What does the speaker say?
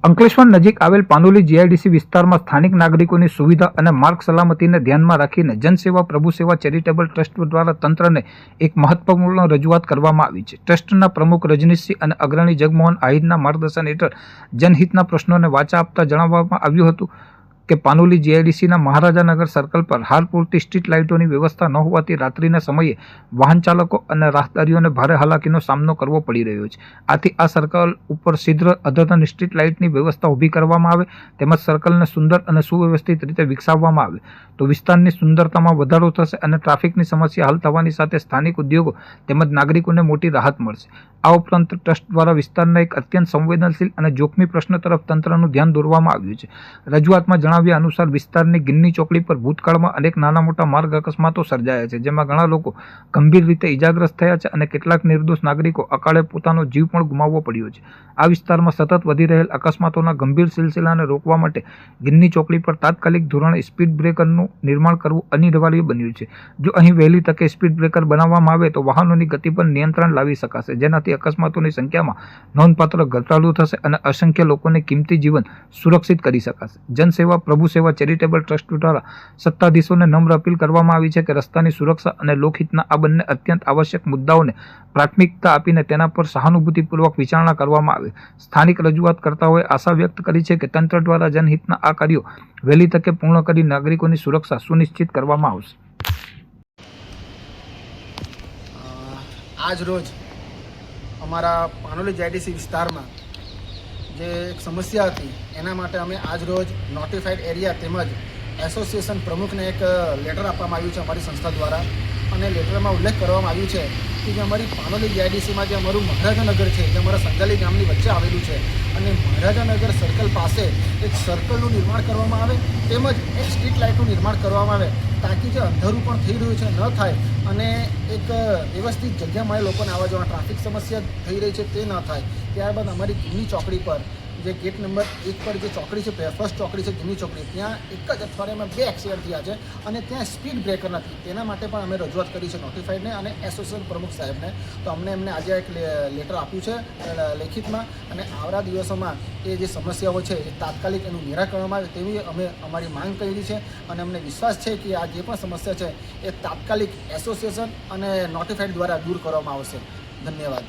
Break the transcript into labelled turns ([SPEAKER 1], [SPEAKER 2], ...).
[SPEAKER 1] અંકલેશ્વર નજીક આવેલ પાનોલી જીઆઈડીસી વિસ્તારમાં સ્થાનિક નાગરિકોની સુવિધા અને માર્ગ સલામતીને ધ્યાનમાં રાખીને જનસેવા પ્રભુ સેવા ચેરિટેબલ ટ્રસ્ટ દ્વારા તંત્રને એક મહત્વપૂર્ણ રજૂઆત કરવામાં આવી છે. ટ્રસ્ટના પ્રમુખ રજનીશસિંહ અને અગ્રણી જગમોહન આહિરના માર્ગદર્શન હેઠળ જનહિતના પ્રશ્નોને વાચા આપતા જણાવવામાં આવ્યું હતું કે પાનોલી જીઆઈડીસીના મહારાજાનગર સર્કલ પર હાલ પૂરતી સ્ટ્રીટ લાઇટોની વ્યવસ્થા ન હોવાથી રાત્રિના સમયે વાહન ચાલકો અને રાહદારીઓને ભારે હાલાકીનો સામનો કરવો પડી રહ્યો છે. આથી આ સર્કલ ઉપર શીઘ્ર અદ્યતન સ્ટ્રીટ લાઇટની વ્યવસ્થા ઊભી કરવામાં આવે તેમજ સર્કલને સુંદર અને સુવ્યવસ્થિત રીતે વિકસાવવામાં આવે તો વિસ્તારની સુંદરતામાં વધારો થશે અને ટ્રાફિકની સમસ્યા હલ થવાની સાથે સ્થાનિક ઉદ્યોગો તેમજ નાગરિકોને મોટી રાહત મળશે. આ ઉપરાંત ટ્રસ્ટ દ્વારા વિસ્તારના એક અત્યંત સંવેદનશીલ અને જોખમી પ્રશ્ન તરફ તંત્રનું ધ્યાન દોરવામાં આવ્યું છે. રજૂઆતમાં જણાવ્યા અનુસાર વિસ્તારની ગિન્ની ચોકડી પર ભૂતકાળમાં અનેક નાના મોટા માર્ગ અકસ્માતો સર્જાયા છે, જેમાં ઘણા લોકો ગંભીર રીતે ઇજાગ્રસ્ત થયા છે અને કેટલાક નિર્દોષ નાગરિકો અકાળે પોતાનો જીવ પણ ગુમાવવો પડ્યો છે. આ વિસ્તારમાં સતત વધી રહેલ અકસ્માતોના ગંભીર સિલસિલાને રોકવા માટે ગિન્ની ચોકડી પર તાત્કાલિક ધોરણે સ્પીડ બ્રેકરનું નિર્માણ કરવું અનિવાર્ય બન્યું છે. જો અહીં વહેલી તકે સ્પીડ બ્રેકર બનાવવામાં આવે તો વાહનોની ગતિ પર નિયંત્રણ લાવી શકાશે, જેનાથી અકસ્માતોની સંખ્યામાં નોંધપાત્ર ઘટાડો થશે અને અસંખ્ય લોકોને કિંમતી જીવન સુરક્ષિત કરી શકાશે. જનસેવા પ્રભુ સેવા ચેરિટેબલ ટ્રસ્ટ દ્વારા સત્તાધીશોને નમ્ર અપીલ કરવામાં આવી છે કે રસ્તાની સુરક્ષા અને લોકહિતના આ બંને અત્યંત આવશ્યક મુદ્દાઓને પ્રાથમિકતા આપીને તેના પર સહાનુભૂતિપૂર્વક વિચારણા કરવામાં આવે. સ્થાનિક રજૂઆતકર્તાઓએ આશા વ્યક્ત કરી છે કે તંત્ર દ્વારા જનહિતના આ કાર્યો વહેલી તકે પૂર્ણ કરી નાગરિકોની સુરક્ષા સુનિશ્ચિત કરવામાં આવશે.
[SPEAKER 2] આજ રોજ અમારા પાનોલી જીઆઈડીસી વિસ્તારમાં જે એક સમસ્યા હતી એના માટે અમે આજ રોજ નોટિફાઈડ એરિયા તેમજ એસોસિએશન પ્રમુખને એક લેટર આપવામાં આવ્યું છે અમારી સંસ્થા દ્વારા. અને લેટરમાં ઉલ્લેખ કરવામાં આવ્યું છે કે જે અમારી પાનોલી જીઆઈડીસીમાં જે અમારું મહારાજાનગર છે, જે અમારા સંજાલી ગામની વચ્ચે આવેલું છે, અને મહારાજાનગર સર્કલ પાસે એક સર્કલનું નિર્માણ કરવામાં આવે તેમજ એક સ્ટ્રીટ લાઇટનું નિર્માણ કરવામાં આવે તાકી જે અંધારું પણ થઈ રહ્યું છે ન થાય અને એક વ્યવસ્થિત જગ્યામાં લોકોને આવવા જવા ટ્રાફિક સમસ્યા થઈ રહી છે તે ન થાય. ત્યારબાદ અમારી ગિન્ની ચોકડી પર જે ગેટ નંબર 1 પર જે ચોકડી છે, ફર્સ્ટ ચોકડી છે ગિન્ની ચોકડી, ત્યાં એક જ અઠવાડિયામાં 2 એક્સિડન્ટ થયા છે અને ત્યાં સ્પીડ બ્રેકર નથી. તેના માટે પણ અમે રજૂઆત કરી છે નોટિફાઈડને અને એસોસિએશન પ્રમુખ સાહેબને. તો અમને એમને આજે એક લેટર આપ્યું છે લેખિતમાં અને આવનારા દિવસોમાં એ જે સમસ્યાઓ છે એ તાત્કાલિક એનું નિરાકરણમાં આવે તેવી અમે અમારી માંગ કરી છે અને અમને વિશ્વાસ છે કે આ જે પણ સમસ્યા છે એ તાત્કાલિક એસોસિએશન અને નોટિફાઈડ દ્વારા દૂર કરવામાં આવશે. ધન્યવાદ.